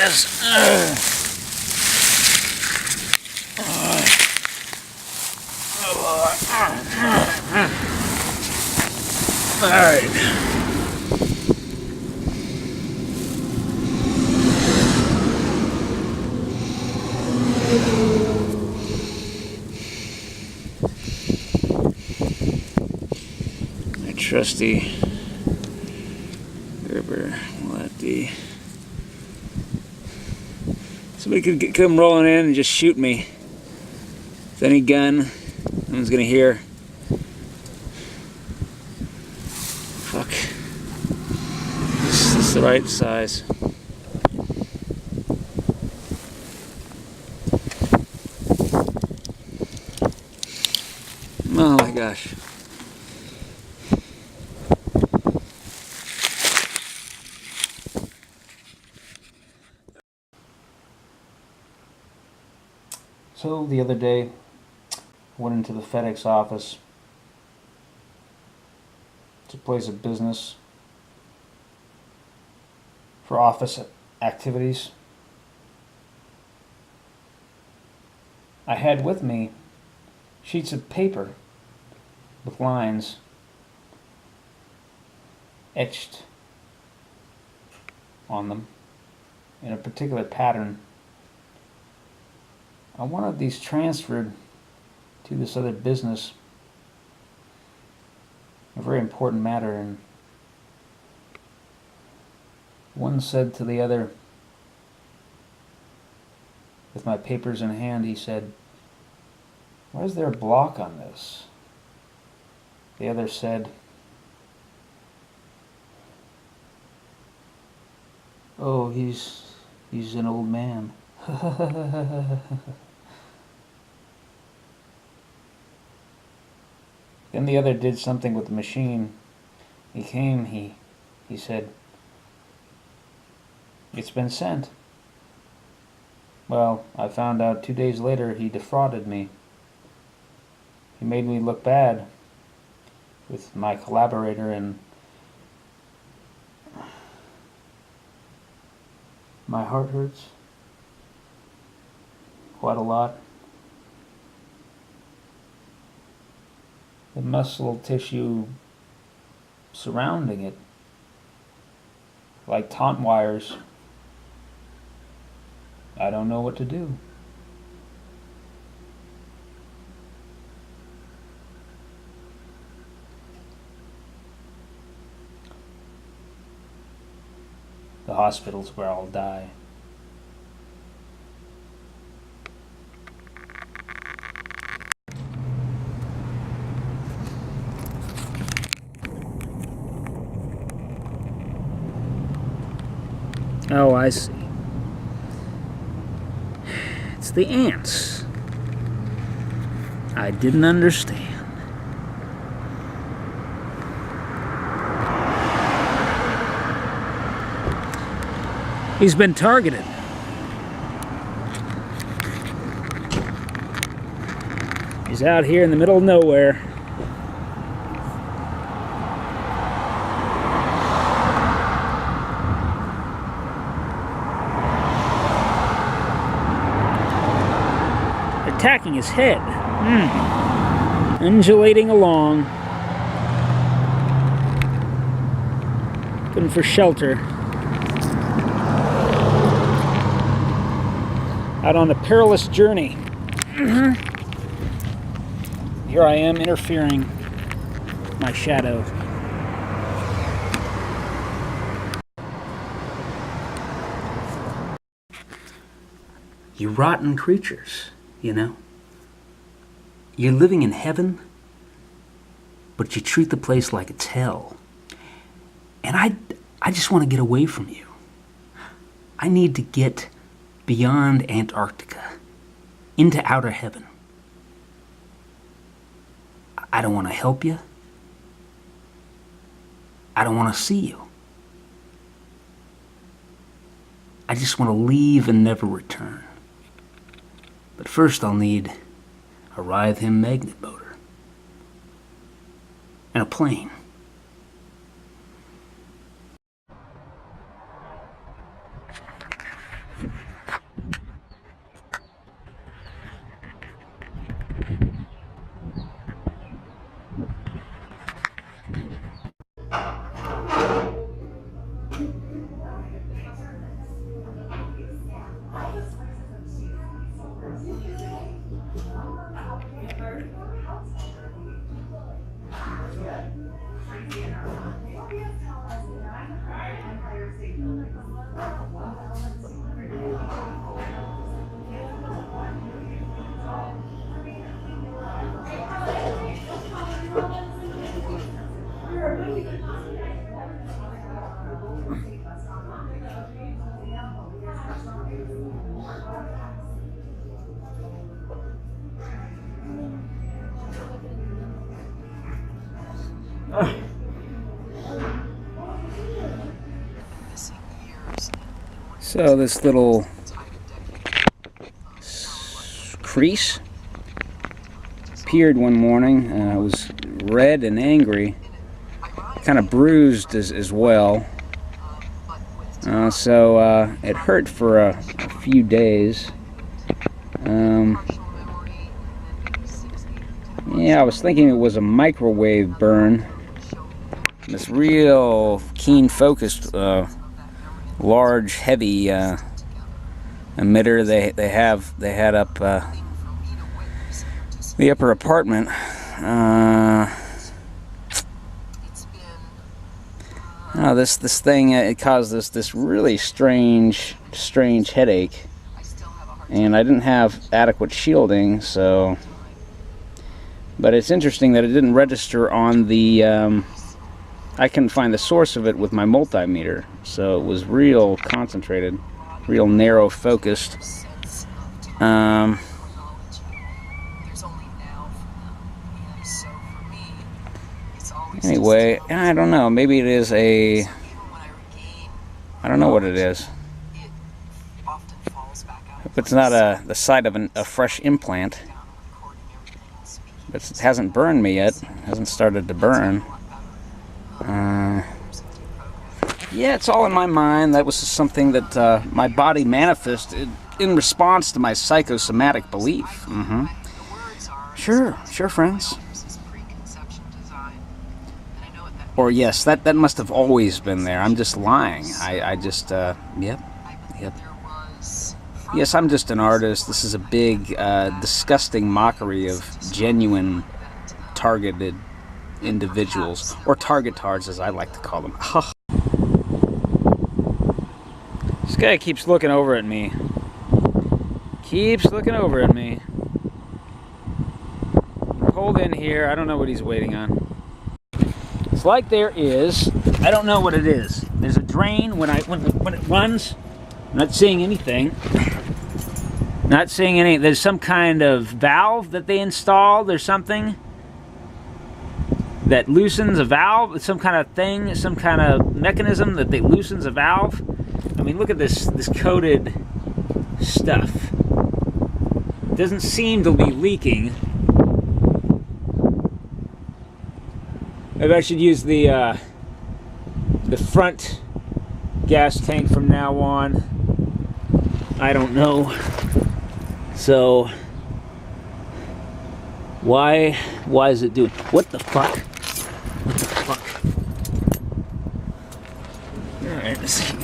guess. All right. My trusty Gerber lefty. Somebody could come rolling in and just shoot me with any gun. No one's gonna hear. Fuck. This is the right size. Oh my gosh. So the other day, I went into the FedEx office. It's a place of business for office activities. I had with me sheets of paper with lines etched on them in a particular pattern. I wanted these transferred to this other business, a very important matter, and one said to the other, with my papers in hand, he said, "Why is there a block on this?" The other said, "Oh, he's an old man." Then the other did something with the machine. He came, he said, "It's been sent." Well, I found out 2 days later he defrauded me. He made me look bad with my collaborator, and my heart hurts quite a lot. The muscle tissue surrounding it, like taunt wires. I don't know what to do. The hospital's where I'll die. Oh, I see. It's the ants. I didn't understand. He's been targeted. He's out here in the middle of nowhere. Attacking his head. Undulating along. Looking for shelter. Out on a perilous journey. Here I am interfering. My shadow. You rotten creatures, you know? You're living in heaven, but you treat the place like it's hell. And I just want to get away from you. I need to get beyond Antarctica, into outer heaven. I don't want to help you. I don't want to see you. I just want to leave and never return. But first I'll need a Rythm magnet motor and a plane. So this little crease appeared one morning. It was red and angry, kind of bruised as well. So it hurt for a few days. Yeah, I was thinking it was a microwave burn. This real keen focused, large, heavy emitter they had up the upper apartment. This thing, it caused this really strange headache, and I didn't have adequate shielding, so. But it's interesting that it didn't register on the. I couldn't find the source of it with my multimeter, so it was real concentrated, real narrow focused. Anyway, I don't know. Maybe it is a. I don't know what it is. If it's not the site of a fresh implant, but it hasn't burned me yet. It hasn't started to burn. Yeah, it's all in my mind. That was just something that my body manifested in response to my psychosomatic belief. Sure, friends. Or yes, that must have always been there. I'm just lying. I just, yep. Yes, I'm just an artist. This is a big, disgusting mockery of genuine, targeted individuals, or targetards as I like to call them. This guy keeps looking over at me. Hold in here. I don't know what he's waiting on. It's like there is, I don't know what it is. There's a drain when it runs. I'm not seeing anything. There's some kind of valve that they installed or something that loosens a valve, some kind of thing, some kind of mechanism that they loosens a valve. I mean, look at this coated stuff. It doesn't seem to be leaking. Maybe I should use the front gas tank from now on. I don't know. So why is it doing? What the fuck? All right, let's see.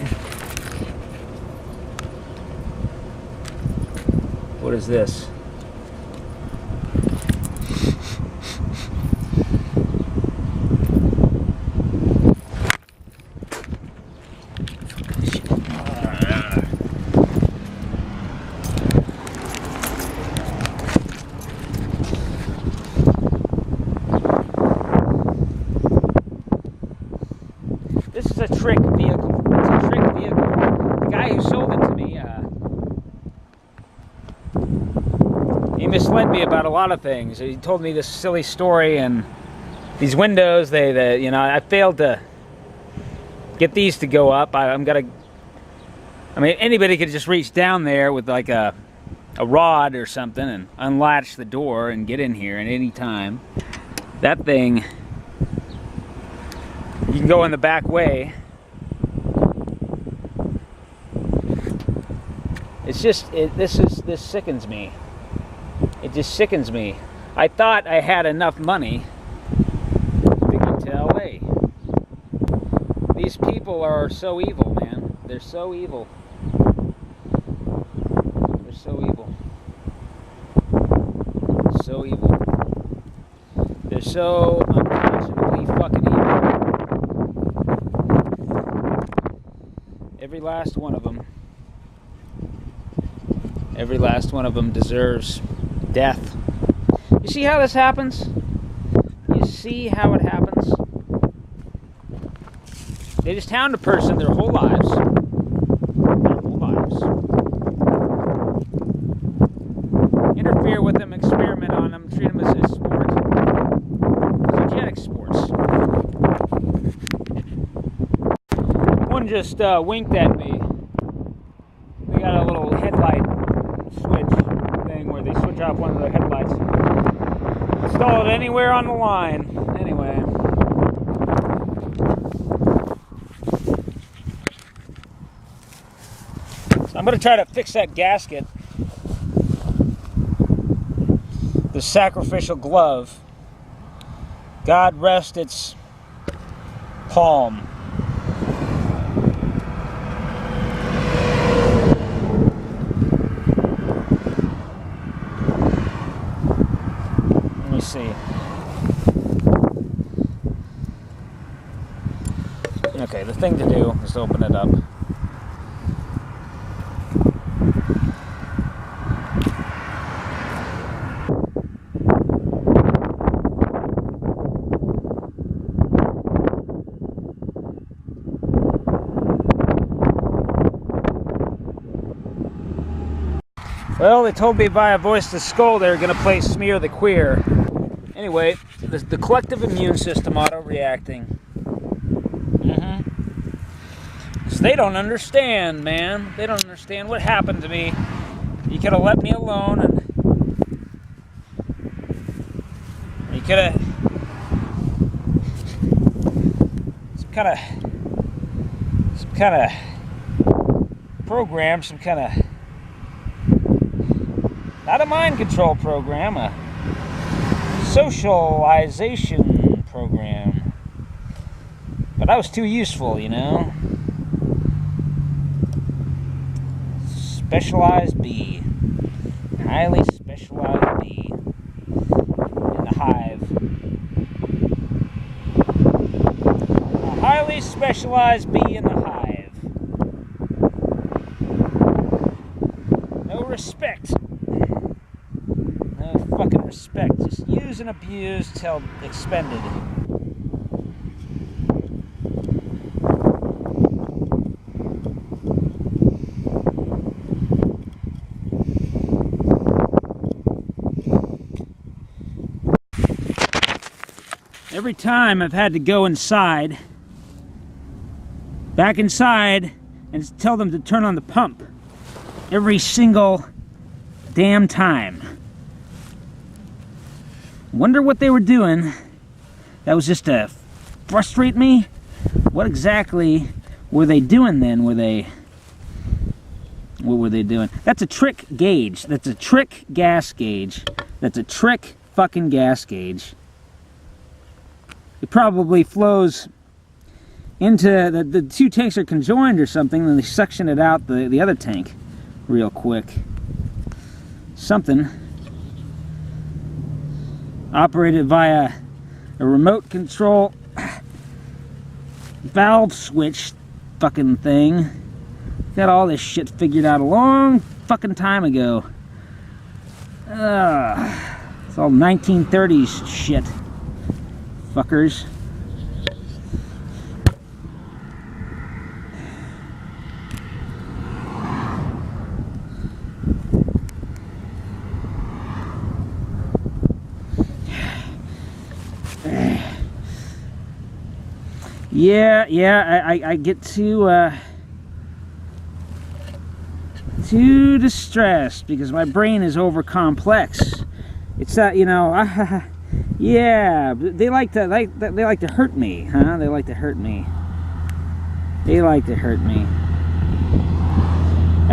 What is this? This is a trick vehicle. It's a trick vehicle. The guy who sold it to me, he misled me about a lot of things. He told me this silly story, and these windows, I failed to get these to go up. I mean, anybody could just reach down there with like a rod or something and unlatch the door and get in here at any time. That thing, you can go in the back way. It's just, this sickens me. It just sickens me. I thought I had enough money to get to LA. These people are so evil, man. They're so evil. They're so evil. So evil. They're so unconscionably fucking evil. every last one of them. Every last one of them deserves death. You see how this happens? You see how it happens? They just hound a person their whole lives. Their whole lives. Interfere with them, experiment on them, treat them as a sport. Eugenic sports. One just winked at me. They got a little headlight switch thing where they switch off one of their headlights. Install it anywhere on the line. Anyway. So I'm going to try to fix that gasket. The sacrificial glove. God rest its palm. Let me see. Okay, the thing to do is to open it up. Well, they told me via voice to skull they were going to play Smear the Queer. Anyway, the collective immune system auto-reacting. Because they don't understand, man. They don't understand what happened to me. You could have let me alone, and you could have some kind of program, some kind of, not a mind control program, a socialization program. But I was too useful, you know. Specialized bee. Highly specialized bee. In the hive. A highly specialized bee in the hive. No respect. No fucking respect. Just use and abuse till expended. Every time I've had to go inside, back inside, and tell them to turn on the pump. Every single damn time. Wonder what they were doing. That was just to frustrate me. What exactly were they doing then? What were they doing? That's a trick gauge. That's a trick gas gauge. That's a trick fucking gas gauge. It probably flows into the two tanks are conjoined or something, then they suction it out the other tank real quick. Something. Operated via a remote control valve switch fucking thing. Got all this shit figured out a long fucking time ago. It's all 1930s shit. Fuckers. Yeah, I get too distressed because my brain is over complex. It's that, you know, yeah, they like to hurt me, huh? They like to hurt me. They like to hurt me.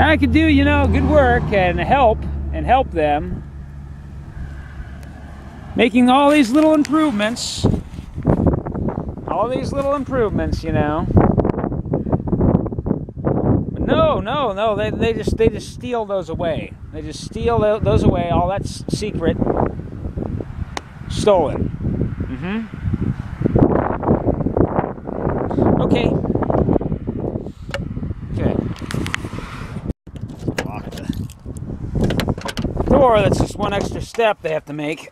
I could do, you know, good work and help them, making all these little improvements. All these little improvements, you know. But no, they just steal those away. They just steal those away. All that's secret. Stolen. Okay. sure that's just one extra step they have to make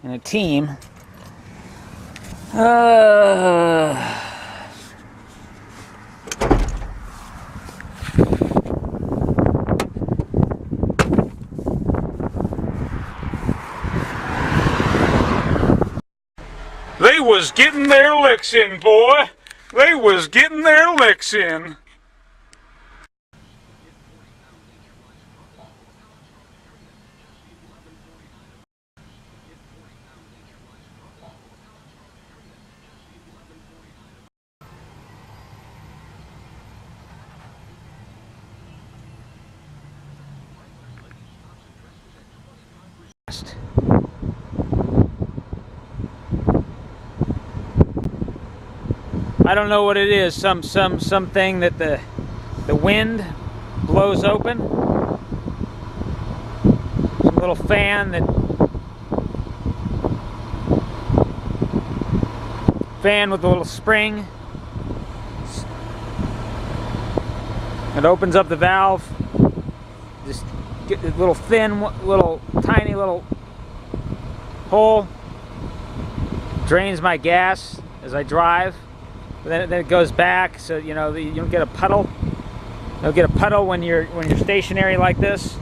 in a team. They was getting their licks in, boy. They was getting their licks in. I don't know what it is. Something that the wind blows open. Some little fan with a little spring. It opens up the valve. Just get this little thin, tiny little hole. Drains my gas as I drive. But then it goes back, so you know you don't get a puddle. You don't get a puddle when you're stationary like this.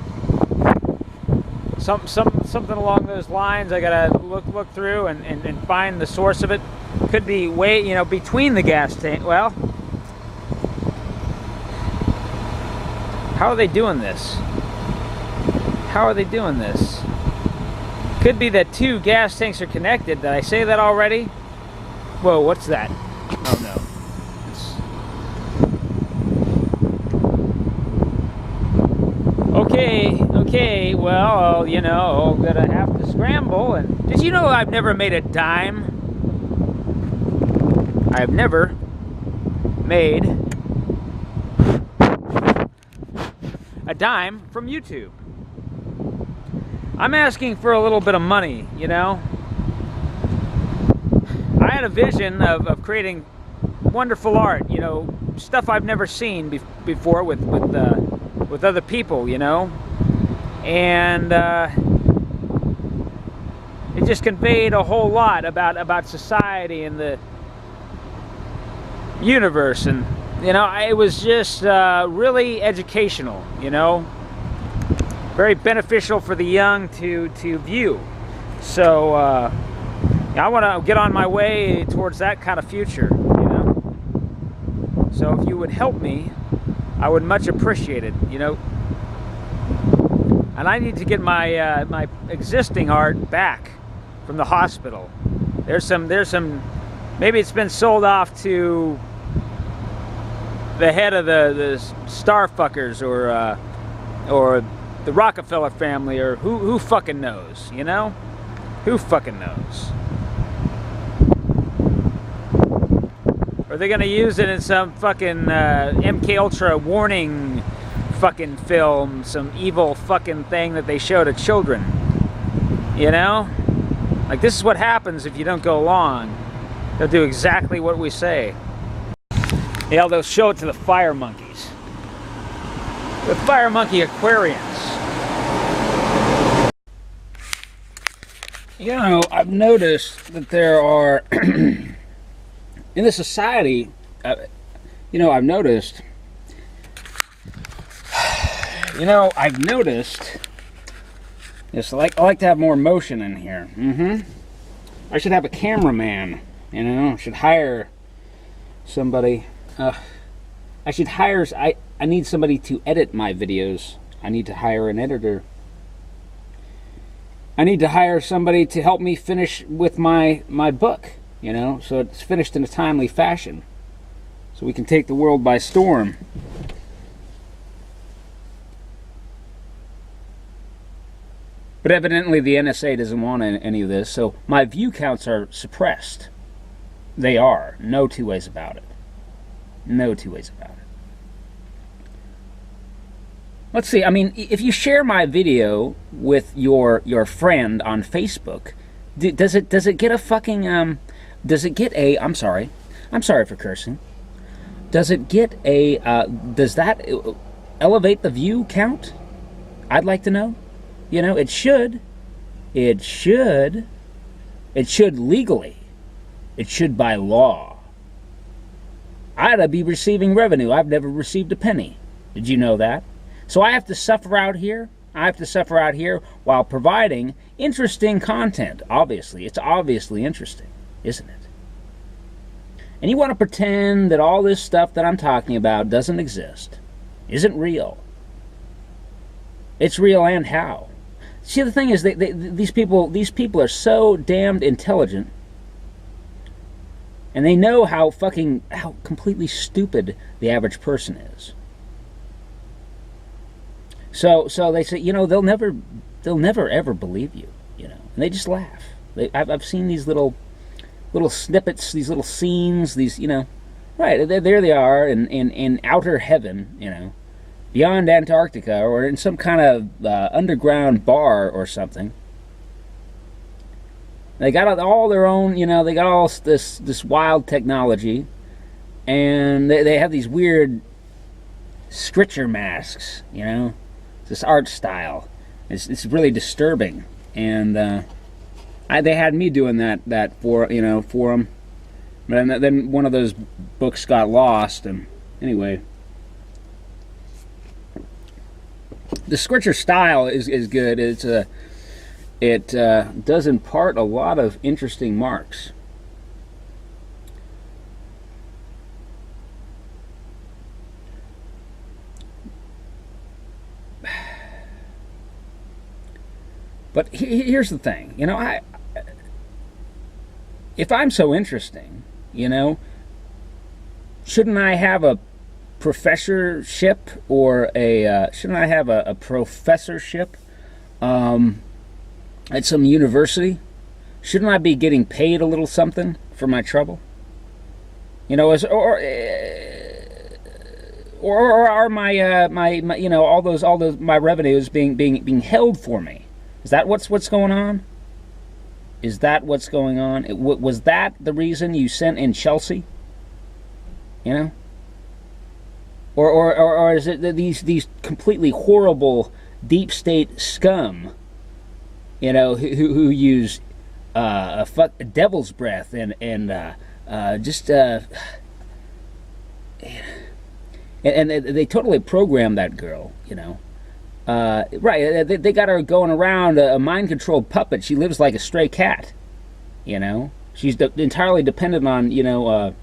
Something along those lines. I gotta look through and find the source of it. Could be way, you know, between the gas tank. Well, how are they doing this? How are they doing this? Could be that two gas tanks are connected. Did I say that already? Whoa, what's that? Oh no. Okay, well, you know, I'm gonna have to scramble. And did you know I've never made a dime? I've never made a dime from YouTube. I'm asking for a little bit of money, you know. I had a vision of creating wonderful art, you know, stuff I've never seen before with other people, you know, and it just conveyed a whole lot about society and the universe, and you know, it was just really educational, you know, very beneficial for the young to view. So I want to get on my way towards that kind of future, you know. So if you would help me, I would much appreciate it, you know. And I need to get my my existing art back from the hospital. There's some. Maybe it's been sold off to the head of the Starfuckers or the Rockefeller family, or who fucking knows, you know? Who fucking knows? Are they gonna use it in some fucking MKUltra warning fucking film, some evil fucking thing that they show to children? You know? Like, this is what happens if you don't go along. They'll do exactly what we say. Yeah, they'll show it to the fire monkeys. The fire monkey aquariums. You know, I've noticed that there are, in the society, you know, I've noticed, it's like, I like to have more motion in here. I should have a cameraman, you know, I should hire somebody. I should hire, I need somebody to edit my videos. I need to hire an editor. I need to hire somebody to help me finish with my book, you know, so it's finished in a timely fashion, so we can take the world by storm. But evidently the NSA doesn't want any of this, so my view counts are suppressed. They are. No two ways about it. No two ways about it. Let's see, I mean, if you share my video with your friend on Facebook, does it get a fucking, does it get a, I'm sorry for cursing, does it get a, does that elevate the view count? I'd like to know. You know, it should. It should. It should legally. It should by law. I ought to be receiving revenue. I've never received a penny. Did you know that? So I have to suffer out here. I have to suffer out here while providing interesting content. Obviously. It's obviously interesting, isn't it? And you want to pretend that all this stuff that I'm talking about doesn't exist, isn't real. It's real, and how? See, the thing is, these people are so damned intelligent, and they know how completely stupid the average person is. So they say, you know, they'll never ever believe you, you know, and they just laugh. I've seen these little snippets, these little scenes, these, you know, right, there they are in outer heaven, you know, beyond Antarctica, or in some kind of underground bar or something. They got all their own, you know, they got all this wild technology, and they have these weird scritcher masks, you know, this art style. It's really disturbing, and they had me doing that for them, but then one of those books got lost, and anyway. The scritcher style is good. It does impart a lot of interesting marks. But here's the thing, you know, if I'm so interesting, you know, shouldn't I have a professorship, or shouldn't I have a professorship at some university? Shouldn't I be getting paid a little something for my trouble? You know, or are my you know, all those my revenues being held for me? Is that what's going on? Is that what's going on? Was that the reason you sent in Chelsea? You know? Or is it these completely horrible deep state scum, you know, who use devil's breath and they totally programmed that girl, you know. Right, they got her going around a mind-controlled puppet. She lives like a stray cat, you know. She's entirely dependent on, you know,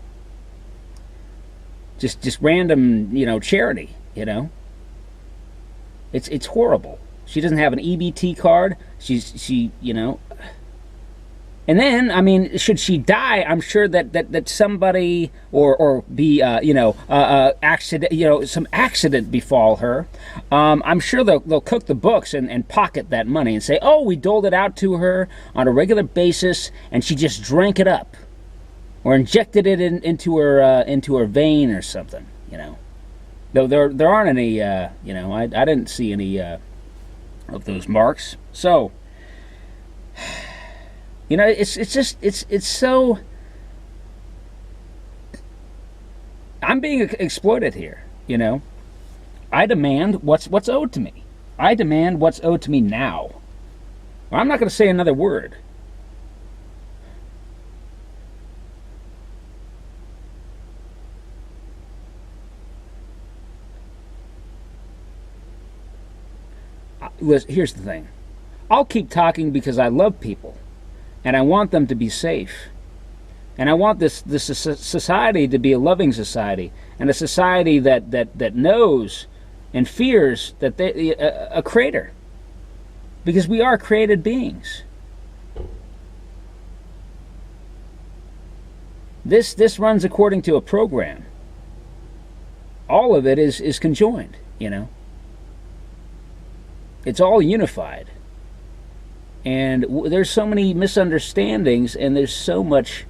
just random, you know, charity, you know. It's horrible. She doesn't have an EBT card. She you know. And then, I mean, should she die, I'm sure that somebody or be you know, accident, you know, some accident befall her. I'm sure they'll cook the books and pocket that money and say, oh, we doled it out to her on a regular basis, and she just drank it up, or injected it into her vein or something, you know. Though there aren't any, you know, I didn't see any of those marks. So, you know, it's so, I'm being exploited here, you know. I demand what's owed to me. I demand what's owed to me now. Well, I'm not going to say another word. Here's the thing. I'll keep talking because I love people, and I want them to be safe, and I want this society to be a loving society, and a society that knows and fears that a creator, because we are created beings. This runs according to a program. All of it is conjoined, you know. It's all unified. And there's so many misunderstandings, and there's so much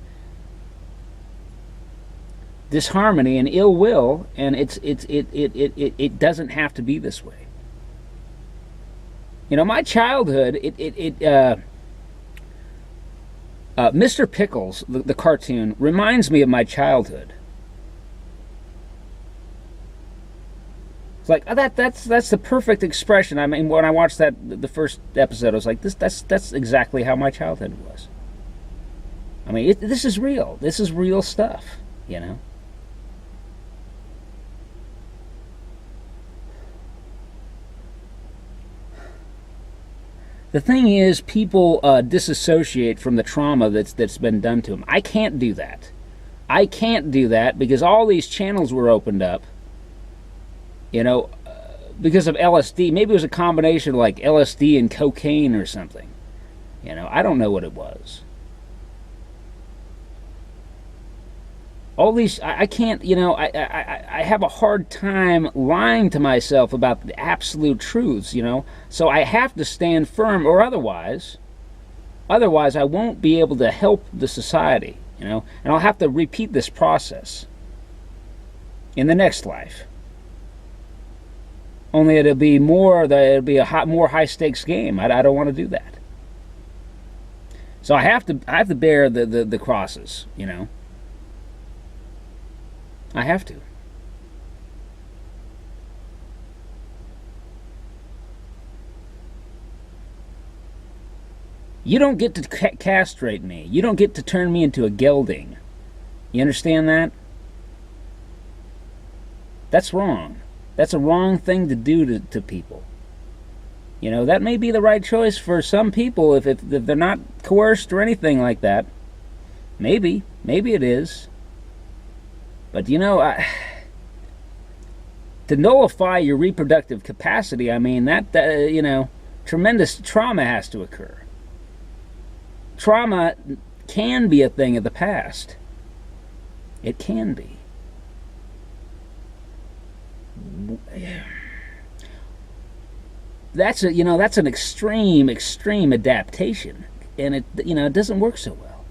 disharmony and ill will, and it doesn't have to be this way. You know, my childhood, Mr. Pickles, the cartoon, reminds me of my childhood. It's like, oh, that's the perfect expression. I mean, when I watched the first episode, I was like, that's exactly how my childhood was. I mean, this is real. This is real stuff, you know. The thing is, people disassociate from the trauma that's been done to them. I can't do that. I can't do that because all these channels were opened up, you know, because of LSD. Maybe it was a combination of like LSD and cocaine or something. You know, I don't know what it was. All these, I can't, you know, I have a hard time lying to myself about the absolute truths, you know. So I have to stand firm, or otherwise I won't be able to help the society, you know. And I'll have to repeat this process in the next life. Only it'll be more, it'll be a more high stakes game. I don't want to do that. So I have to bear the crosses, you know. I have to. You don't get to castrate me. You don't get to turn me into a gelding. You understand that? That's wrong. That's a wrong thing to do to people. You know, that may be the right choice for some people if they're not coerced or anything like that. Maybe it is. But you know, to nullify your reproductive capacity, I mean, that you know, tremendous trauma has to occur. Trauma can be a thing of the past. It can be. That's a, you know, that's an extreme adaptation, and it doesn't work so well.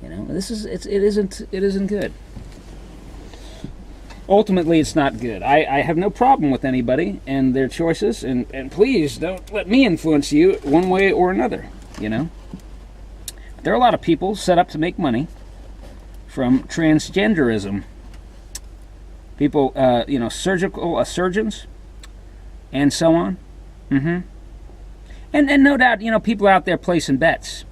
You know, it isn't good. Ultimately, it's not good. I have no problem with anybody and their choices, and please don't let me influence you one way or another, you know. There are a lot of people set up to make money from transgenderism. People, you know, surgical surgeons, and so on. And no doubt, you know, people out there placing bets.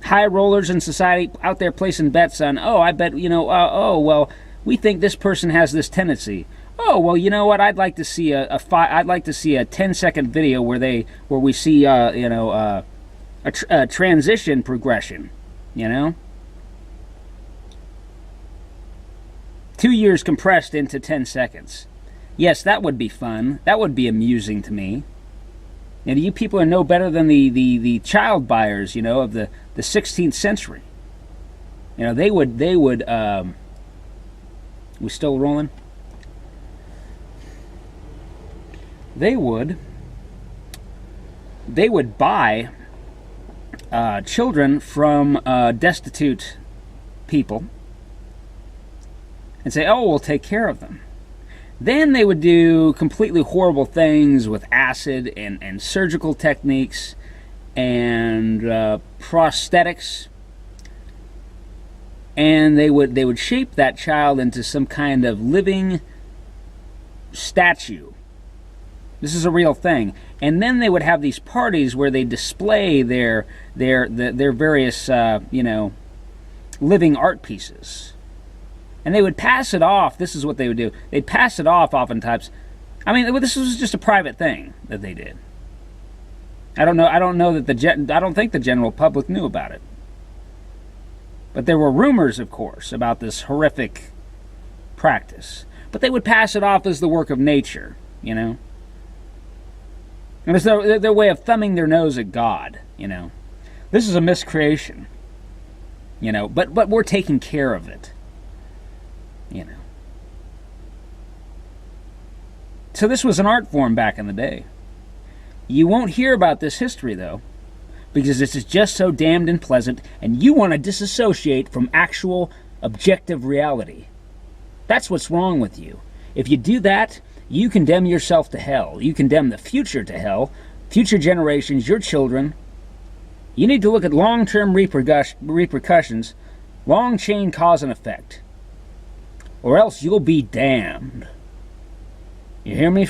High rollers in society out there placing bets on, oh, I bet, you know, oh, well, we think this person has this tendency. Oh, well, you know what? I'd like to see a 10-second video where we see you know, a transition progression, you know? 2 years compressed into 10 seconds. Yes, that would be fun. That would be amusing to me. And you people are no better than the child buyers, you know, of the 16th century. You know, they would we still rolling? They would buy children from destitute people and say, oh, we'll take care of them. Then they would do completely horrible things with acid and surgical techniques and prosthetics. And they would shape that child into some kind of living statue. This is a real thing. And then they would have these parties where they display their various you know, living art pieces. And they would pass it off. This is what they would do. They'd pass it off oftentimes. I mean, this was just a private thing that they did. I don't know that I don't think the general public knew about it. But there were rumors, of course, about this horrific practice. But they would pass it off as the work of nature, you know. And it's their way of thumbing their nose at God, you know. This is a miscreation, you know, but we're taking care of it, you know. So this was an art form back in the day. You won't hear about this history, though, because this is just so damned unpleasant, and you want to disassociate from actual objective reality. That's what's wrong with you. If you do that, you condemn yourself to hell. You condemn the future to hell, future generations, your children. You need to look at long-term repercussions, long chain cause and effect, or else you'll be damned. You hear me?